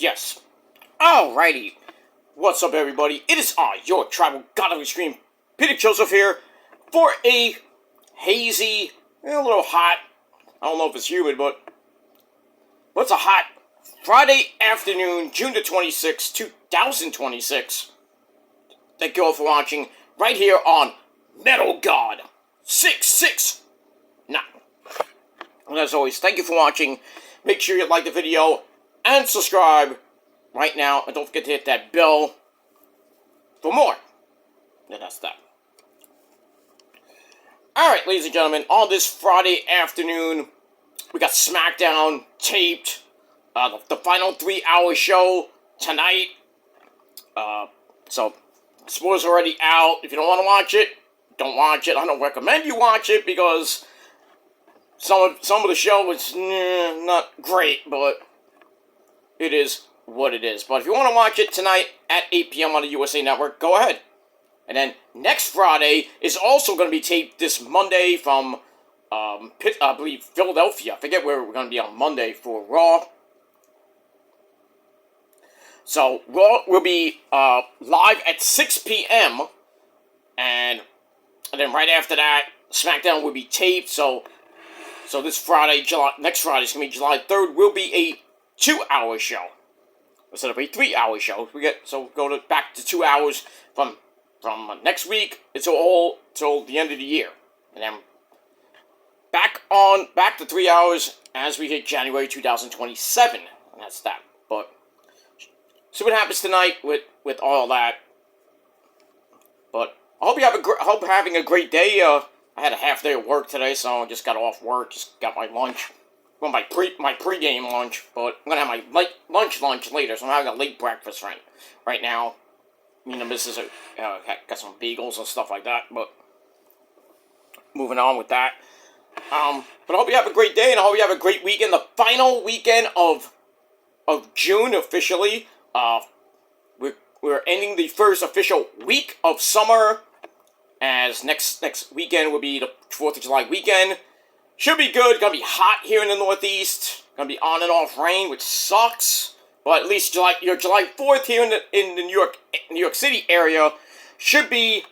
Yes. Alrighty. What's up, everybody? It is I, your tribal god of extreme, Peter Joseph here, for a hazy, a little hot, I don't know if it's humid, but it's a hot Friday afternoon, June the 26th, 2026. Thank you all for watching right here on Metal God 669. And as always, thank you for watching. Make sure you like the video and subscribe right now. And don't forget to hit that bell for more. And that's that. Alright, ladies and gentlemen, on this Friday afternoon, we got SmackDown taped. The final 3-hour show tonight. So, spoilers already out. If you don't want to watch it, don't watch it. I don't recommend you watch it because some of the show was not great, but it is what it is. But if you want to watch it tonight at 8 p.m. on the USA Network, go ahead. And then next Friday is also going to be taped this Monday from, I believe, Philadelphia. I forget where we're going to be on Monday for Raw. So, Raw will be live at 6 p.m. And then right after that, SmackDown will be taped. So this Friday, next Friday is going to be July 3rd, will be a 2-hour show instead of a 3-hour show. Go back to 2 hours from next week till the end of the year, and then back to 3 hours as we hit January 2027. And that's that. But see what happens tonight with all that. But I hope you're having a great day. I had a half day of work today, so I just got off work, just got my lunch. Well, my pre-game lunch, but I'm going to have my lunch later, so I'm having a late breakfast right now. Me and the missus got some bagels and stuff like that, but moving on with that. But I hope you have a great day, and I hope you have a great weekend. The final weekend of June, officially. We're ending the first official week of summer, as next weekend will be the 4th of July weekend. Should be good. Gonna be hot here in the Northeast. Gonna be on and off rain, which sucks. But at least your July 4th here in the New York City area should be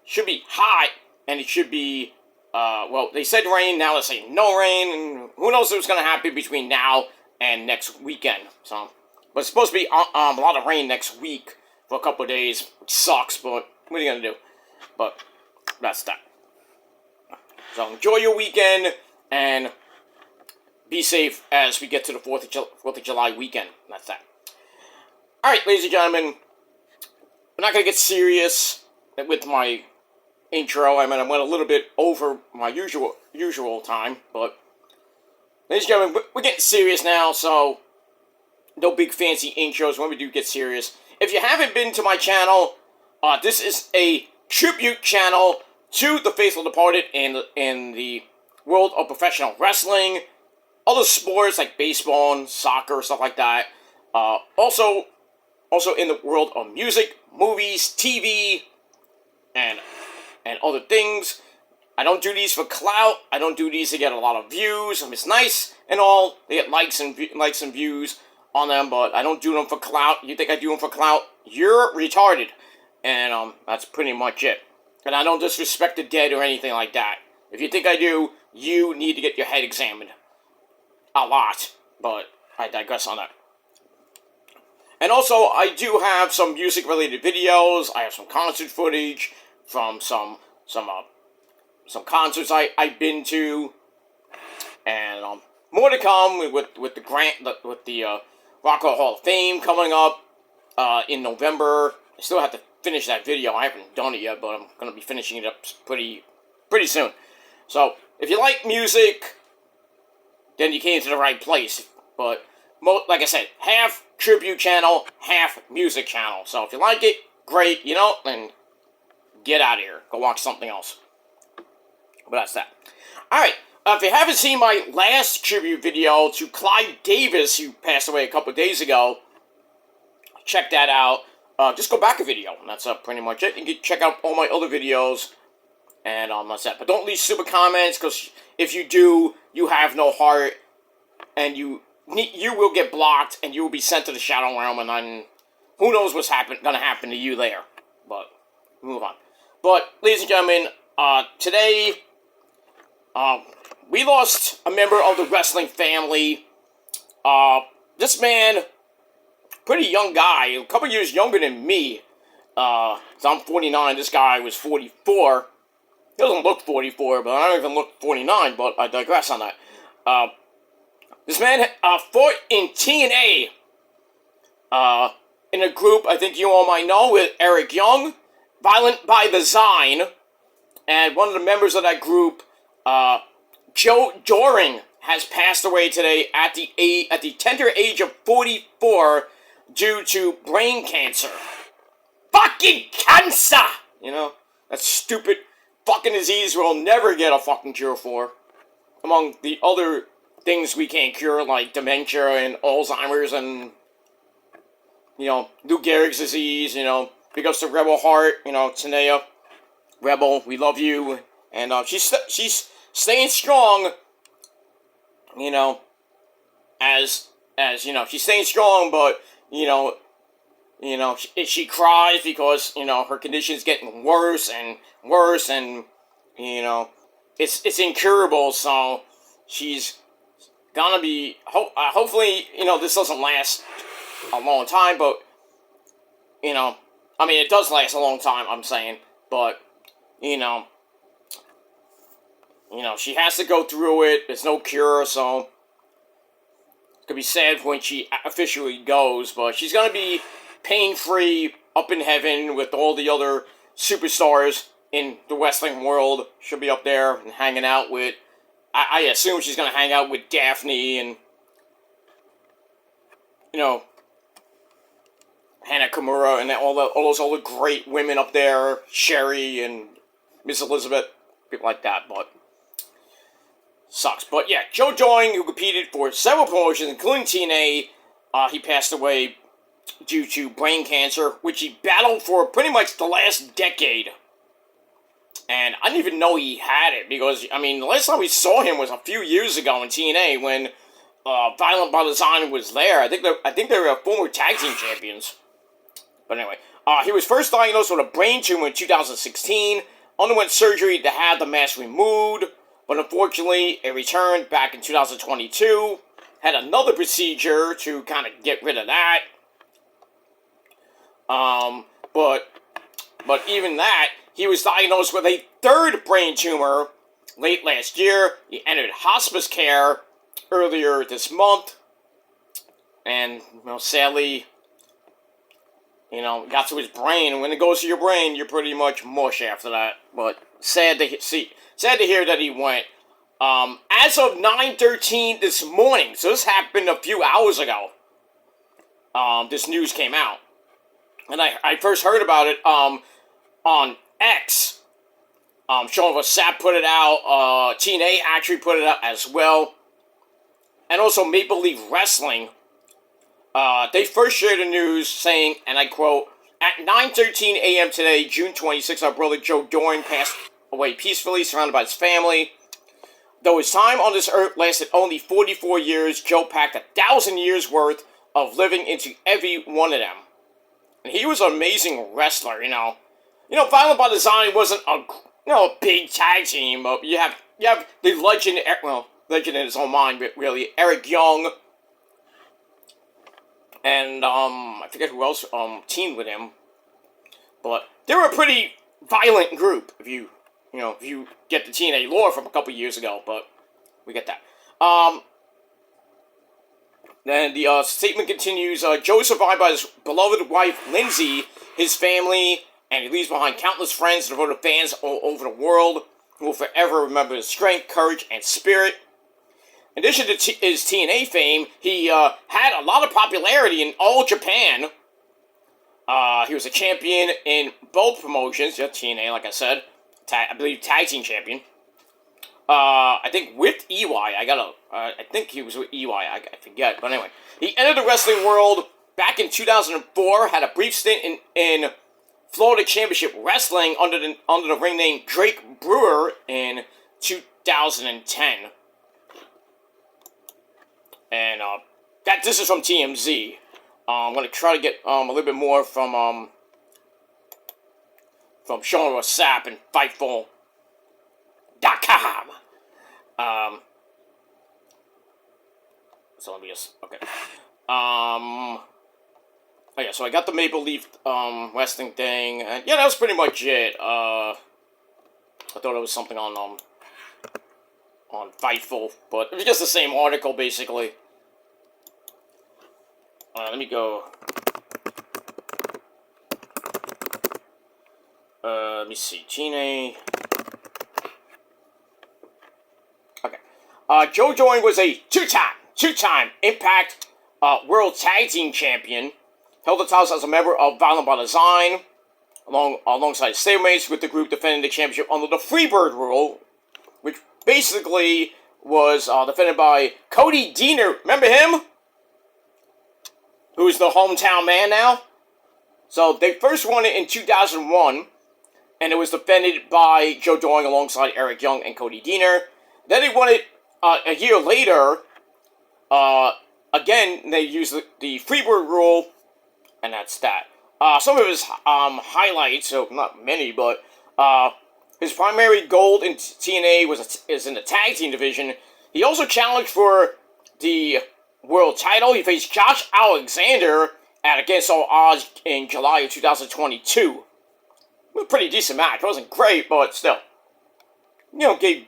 hot, and it should be well, they said rain, now they're saying no rain, and who knows what's gonna happen between now and next weekend. So, but it's supposed to be a lot of rain next week for a couple of days, which sucks. But what are you gonna do? But that's that. So enjoy your weekend, and be safe as we get to the 4th of July weekend. That's that. Alright, ladies and gentlemen, I'm not going to get serious with my intro. I mean, I went a little bit over my usual time, but ladies and gentlemen, we're getting serious now, so no big fancy intros when we do get serious. If you haven't been to my channel, this is a tribute channel to the faithful departed in the world of professional wrestling, other sports like baseball and soccer, stuff like that. Also in the world of music, movies, TV, and other things. I don't do these for clout. I don't do these to get a lot of views. I mean, it's nice and all. They get likes and views on them, but I don't do them for clout. You think I do them for clout? You're retarded. And that's pretty much it. And I don't disrespect the dead or anything like that. If you think I do, you need to get your head examined. A lot. But I digress on that. And also, I do have some music-related videos. I have some concert footage from some concerts I've been to. And more to come with the Rock and Roll Hall of Fame coming up in November. I still have to finish that video. I haven't done it yet, but I'm going to be finishing it up pretty soon. So, if you like music, then you came to the right place. But, like I said, half tribute channel, half music channel. So, if you like it, great, then get out of here. Go watch something else. But that's that. Alright, if you haven't seen my last tribute video to Clive Davis, who passed away a couple of days ago, check that out. Just go back a video, and that's pretty much it. You can check out all my other videos, and that's that. But don't leave stupid comments, because if you do, you have no heart, and you you will get blocked, and you will be sent to the Shadow Realm, and then who knows what's gonna happen to you there. But, move on. But, ladies and gentlemen, today, we lost a member of the wrestling family. This man, pretty young guy, a couple years younger than me. So I'm 49, this guy was 44. He doesn't look 44, but I don't even look 49, but I digress on that. This man fought in TNA, in a group I think you all might know with Eric Young, Violent by Design, and one of the members of that group, JOE DOERIng, has passed away today at the tender age of 44 due to brain cancer. Fucking cancer! You know, that stupid fucking disease we'll never get a fucking cure for. Among the other things we can't cure, like dementia and Alzheimer's and, you know, Lou Gehrig's disease, you know, big ups to Rebel Heart, you know, Tanea, Rebel, we love you, and she's staying strong, you know, as you know, she's staying strong, but, you know, she cries because, you know, her condition's getting worse and worse, and, you know, it's incurable, so she's gonna be, hopefully, you know, this doesn't last a long time, but, you know, I mean, it does last a long time, I'm saying, but, you know, she has to go through it, there's no cure, so, it's gonna be sad when she officially goes, but she's gonna be pain-free up in heaven with all the other superstars in the wrestling world. She'll be up there and hanging out with, I assume she's gonna hang out with Daphne and, you know, Hana Kimura and all those other great women up there, Sherry and Miss Elizabeth, people like that, but sucks. But yeah, JOE DOERIng, who competed for several promotions, including TNA, he passed away due to brain cancer, which he battled for pretty much the last decade. And I didn't even know he had it, because, I mean, the last time we saw him was a few years ago in TNA, when Violent by Design was there. I think they were former tag team champions. But anyway, he was first diagnosed with a brain tumor in 2016, underwent surgery to have the mass removed, but unfortunately, it returned back in 2022, had another procedure to kind of get rid of that. But even that, he was diagnosed with a third brain tumor late last year. He entered hospice care earlier this month, and, you know, sadly, you know, got to his brain, and when it goes to your brain, you're pretty much mush after that. But sad to hear that he went. As of 9:13 this morning, so this happened a few hours ago, this news came out. And I first heard about it on X. Sean Vassap put it out. TNA actually put it out as well. And also Maple Leaf Wrestling. They first shared the news saying, and I quote, "At 9:13 a.m. today, June 26th, our brother JOE DOERIng passed away peacefully, surrounded by his family. Though his time on this earth lasted only 44 years, Joe packed 1,000 years worth of living into every one of them. And he was an amazing wrestler, you know. You know, Violent by Design wasn't a big tag team, but you have the legend, well, legend in his own mind, but really, Eric Young, and I forget who else teamed with him, but they were a pretty violent group, if you get the TNA lore from a couple years ago, but we get that. Then the statement continues, Joe is survived by his beloved wife, Lindsay, his family, and he leaves behind countless friends and devoted fans all over the world who will forever remember his strength, courage, and spirit. In addition to his TNA fame, he had a lot of popularity in all Japan. He was a champion in both promotions, TNA, like I said, I believe tag team champion. I think with EY, I think he was with EY, I forget, but anyway. He entered the wrestling world back in 2004, had a brief stint in Florida Championship Wrestling under the ring name Drake Brewer in 2010. And this is from TMZ. I'm gonna try to get a little bit more from Sean Rossap and Fightful.com. So let me just Oh yeah, so I got the Maple Leaf wrestling thing, and yeah, that was pretty much it. I thought it was something on Fightful, but it was just the same article basically. Let me go. Let me see. TNA. Okay. Joe Doering was a two-time Impact World Tag Team Champion. Held the titles as a member of Violent by Design, alongside stablemates with the group defending the championship under the Freebird rule, which basically was defended by Cody Deaner. Remember him? Who's the hometown man now? So they first won it in 2001, and it was defended by Joe Doering alongside Eric Young and Cody Deaner. Then they won it a year later. Again, they used the Freebird rule, and that's that. Some of his highlights, so not many, but his primary goal in TNA is in the tag team division. He also challenged for the world title. He faced Josh Alexander at Against All Odds in July of 2022. It was a pretty decent match. It wasn't great, but still. You know, gave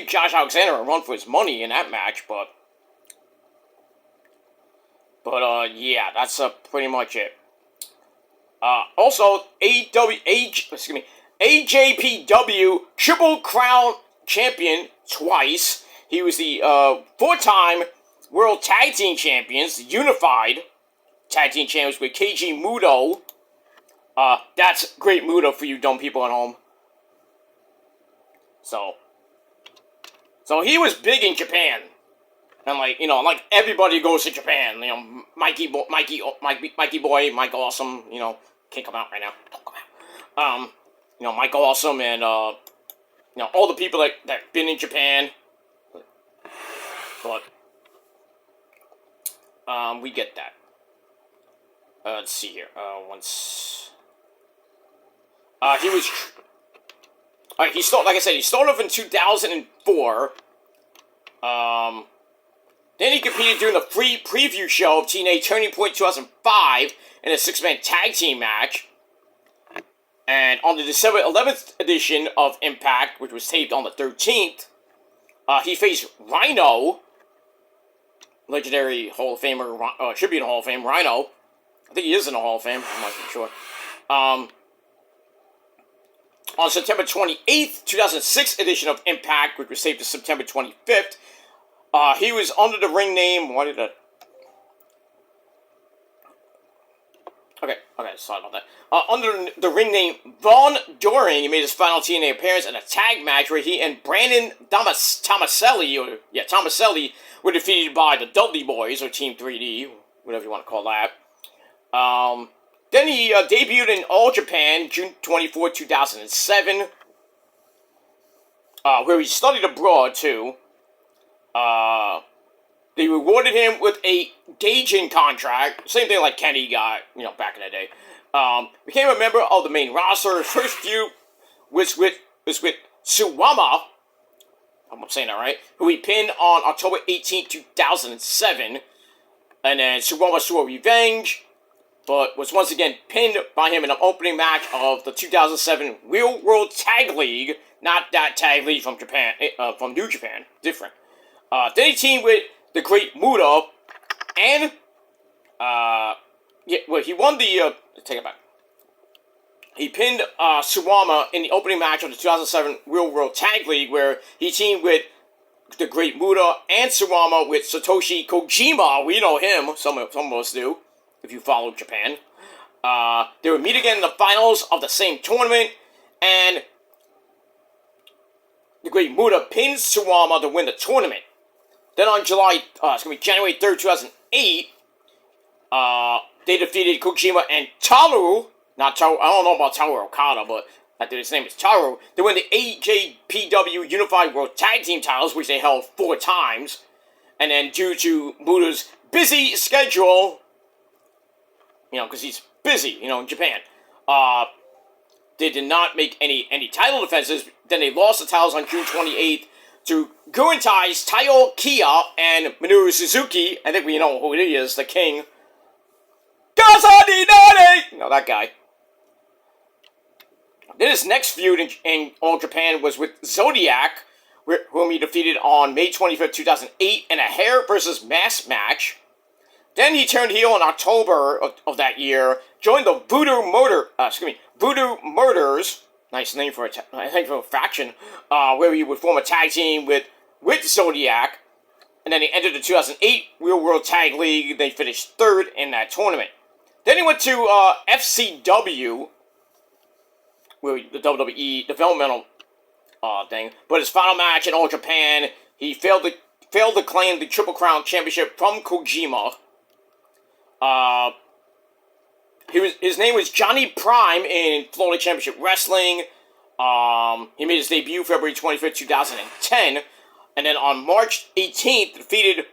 Josh Alexander a run for his money in that match, but yeah, that's pretty much it. Also, AJPW Triple Crown Champion twice. He was the 4-time World Tag Team Champions, the Unified Tag Team Champions with Keiji Muto. That's great Muto for you dumb people at home. So he was big in Japan. And like everybody goes to Japan. Mikey Boy, Mike Awesome, can't come out right now. Don't come out. Mike Awesome and all the people that been in Japan. But we get that. Let's see here. He started off in 2004. Then he competed during the free preview show of TNA Turning Point 2005 in a 6-man tag team match. And on the December 11th edition of Impact, which was taped on the 13th, he faced Rhino, legendary Hall of Famer, should be in the Hall of Fame, Rhino. I think he is in the Hall of Fame, I'm not even sure. On September 28th, 2006 edition of Impact, which was taped to September 25th, he was under the ring name. Okay, sorry about that. Under the ring name Von Doering, he made his final TNA appearance in a tag match where he and Brandon Tomaselli were defeated by the Dudley Boys, or Team 3D, whatever you want to call that. Then he debuted in All Japan, June 24, 2007, where he studied abroad, too. They rewarded him with a gauging contract, same thing like Kenny got, back in the day. Became a member of the main roster. His first feud was with Suwama, I'm saying that right, who he pinned on October 18, 2007. And then Suwama swore revenge, but was once again pinned by him in an opening match of the 2007 Real World Tag League, not that tag league from Japan, from New Japan, different. Then he teamed with the Great Muta, and, he won the, take it back. He pinned, Suwama in the opening match of the 2007 Real World Tag League, where he teamed with the Great Muta and Suwama with Satoshi Kojima. We know him, some of us do, if you follow Japan. They would meet again in the finals of the same tournament, and the Great Muta pins Suwama to win the tournament. Then on January 3rd, 2008, they defeated Kojima and Taru. I don't know about Taru Okada, but his name is Taru. They won the AJPW Unified World Tag Team titles, which they held 4 times. And then due to Muda's busy schedule, because he's busy, in Japan, they did not make any title defenses. Then they lost the titles on June 28th to Guintai's Taiyo Kia and Minoru Suzuki. I think we know who he is, the king. That guy. Then his next feud in All Japan was with Zodiac, whom he defeated on May 25th, 2008 in a hair versus mask match. Then he turned heel in October of that year, joined the Voodoo Murders, nice name for a faction, where he would form a tag team with Zodiac. And then he entered the 2008 Real World Tag League. They finished third in that tournament. Then he went to FCW, where the WWE developmental thing. But his final match in All Japan, he failed to claim the Triple Crown Championship from Kojima. His name was Johnny Prime in Florida Championship Wrestling. He made his debut February 25th, 2010. And then on March 18th, defeated...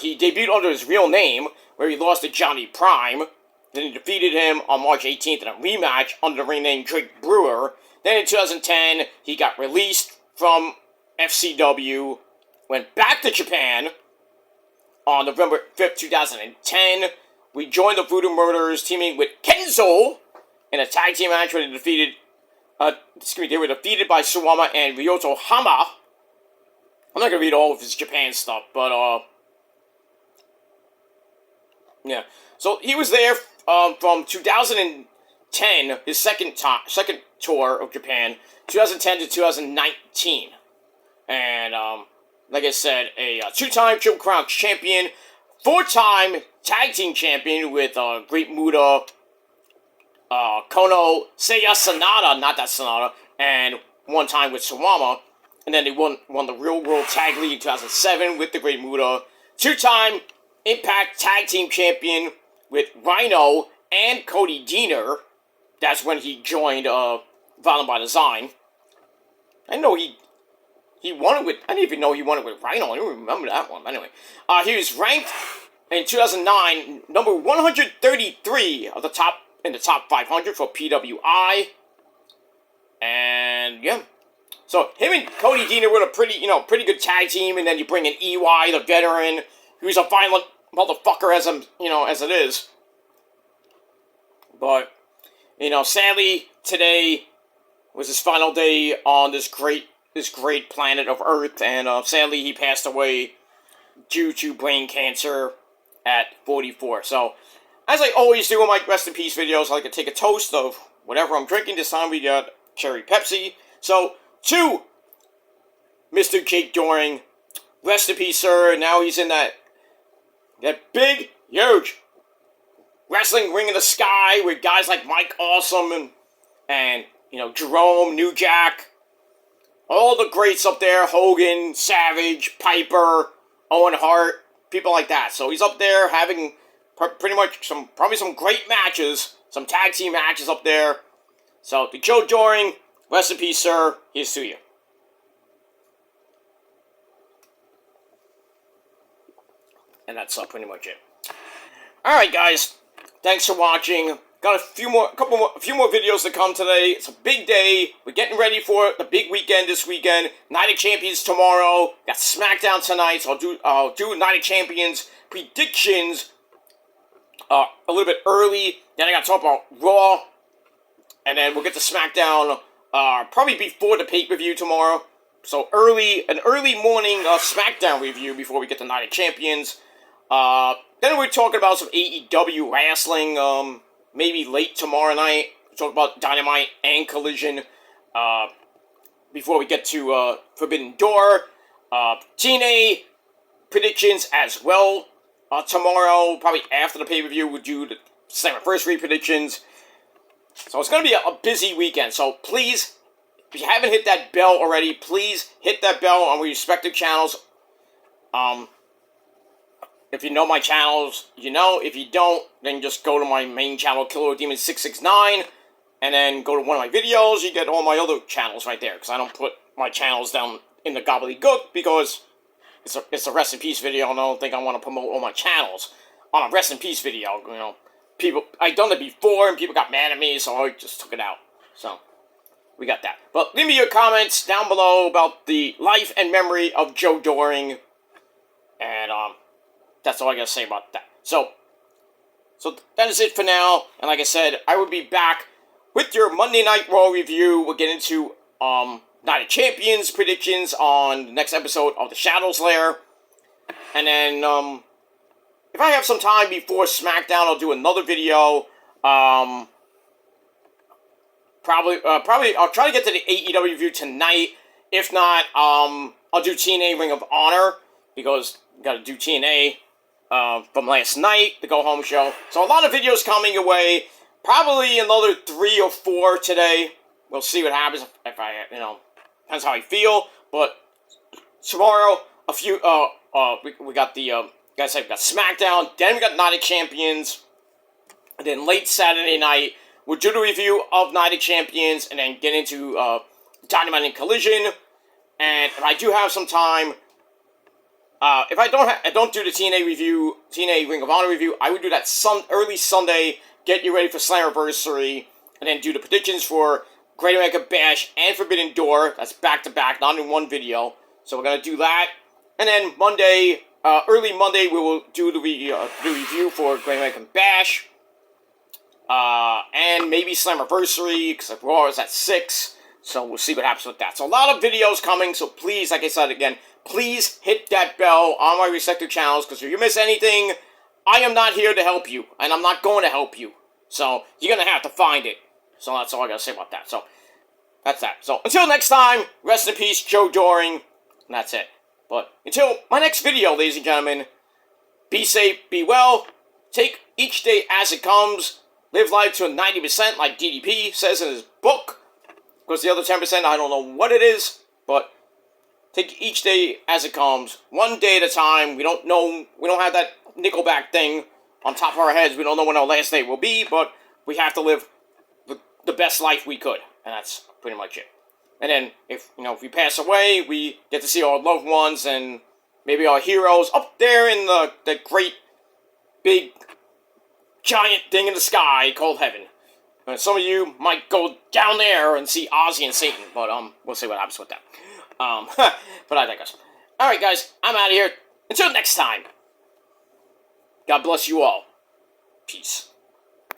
he debuted under his real name, where he lost to Johnny Prime. Then he defeated him on March 18th in a rematch under the ring name Drake Brewer. Then in 2010, he got released from FCW, went back to Japan. On November 5th, 2010, we joined the Voodoo Murders, teaming with Kenzo in a tag team match where they were defeated by Suwama and Ryoto Hama. I'm not going to read all of his Japan stuff, but, yeah. So, he was there, from 2010, his second tour of Japan, 2010 to 2019. And, like I said, a two-time Triple Crown champion, four-time tag team champion with, Great Muta, Kono, Seiya Sanada, not that Sanada, and one time with Suwama. And then they won the Real World Tag League in 2007 with the Great Muta. Two-time Impact Tag Team Champion with Rhino and Cody Deaner. That's when he joined Violent by Design. I know he won it with... I didn't even know he won it with Rhino. I don't remember that one. Anyway, he was ranked in 2009 number 133 in the top 500 for PWI. And, yeah. So, him and Cody Deaner were a pretty good tag team, and then you bring in EY, the veteran, who's a violent motherfucker as it is. But, sadly, today was his final day on this great planet of Earth, and sadly he passed away due to brain cancer at 44. So, as I always do in my Rest in Peace videos, I like to take a toast of whatever I'm drinking. This time we got cherry Pepsi. So, to Mr. Jake Doering, rest in peace, sir. Now he's in that big, huge wrestling ring in the sky with guys like Mike Awesome and Jerome, New Jack, all the greats up there, Hogan, Savage, Piper, Owen Hart, people like that. So he's up there having pretty much probably some great matches, some tag team matches up there. So to Joe Doering, rest in peace, sir. Here's to you. And that's pretty much it. Alright, guys. Thanks for watching. Got a few more videos to come today. It's a big day. We're getting ready for the big weekend this weekend. Night of Champions tomorrow. Got SmackDown tonight, so I'll do Night of Champions predictions a little bit early. Then I got to talk about Raw. And then we'll get to SmackDown probably before the pay-per-view tomorrow. So an early morning SmackDown review before we get to Night of Champions. Then we're talking about some AEW wrestling, maybe late tomorrow night. We'll talk about Dynamite and Collision. Before we get to Forbidden Door. TNA predictions as well. Tomorrow, probably after the pay-per-view, we'll do the Slammiversary predictions. So it's going to be a busy weekend. So please, if you haven't hit that bell already, please hit that bell on your respective channels. If you know my channels, you know. If you don't, then just go to my main channel, Killer Demon 669. and then go to one of my videos, you get all my other channels right there, because I don't put my channels down in the gobbledygook, because it's a rest in peace video, and I don't think I want to promote all my channels on a rest in peace video. You know, people, I've done it before, and people got mad at me, so I just took it out. So, we got that. But leave me your comments down below about the life and memory of Joe Doering, and that's all I gotta say about that. So that is it for now, and like I said, I will be back with your Monday Night Raw review. We'll get into Night of Champions predictions on the next episode of the Shadows Lair, and then if I have some time before SmackDown, I'll do another video. Probably I'll try to get to the AEW review tonight. If not, I'll do TNA Ring of Honor, because got to do TNA from last night, the go home show. So a lot of videos coming your way. Probably another 3 or 4 today. We'll see what happens if I, depends how I feel. But tomorrow, a few, we got the, like I said, we got SmackDown, then we got Night of Champions, and then late Saturday night, we'll do the review of Night of Champions, and then get into Dynamite and Collision. And if I do have some time, if I don't do the TNA review, TNA Ring of Honor review, I would do that early Sunday, get you ready for Slammiversary, and then do the predictions for Great American Bash and Forbidden Door. That's back-to-back, not in one video. So we're going to do that. And then Monday, early Monday, we will do the review for Great American Bash. And maybe Slammiversary, because Raw is at 6. So we'll see what happens with that. So a lot of videos coming, so please, like I said again, please hit that bell on my respective channels, because if you miss anything, I am not here to help you, and I'm not going to help you. So you're going to have to find it. So that's all I got to say about that. So that's that. So until next time, rest in peace, Joe Doering, and that's it. But until my next video, ladies and gentlemen, be safe, be well, take each day as it comes, live life to a 90% like DDP says in his book, because the other 10%, I don't know what it is, but take each day as it comes, one day at a time. We don't know, we don't have that Nickelback thing on top of our heads. We don't know when our last day will be, but we have to live the best life we could, and that's pretty much it. And then, if we pass away, we get to see our loved ones and maybe our heroes up there in the great, big, giant thing in the sky called heaven. And some of you might go down there and see Ozzy and Satan, but we'll see what happens with that. But I digress. Alright, guys, I'm out of here. Until next time. God bless you all. Peace.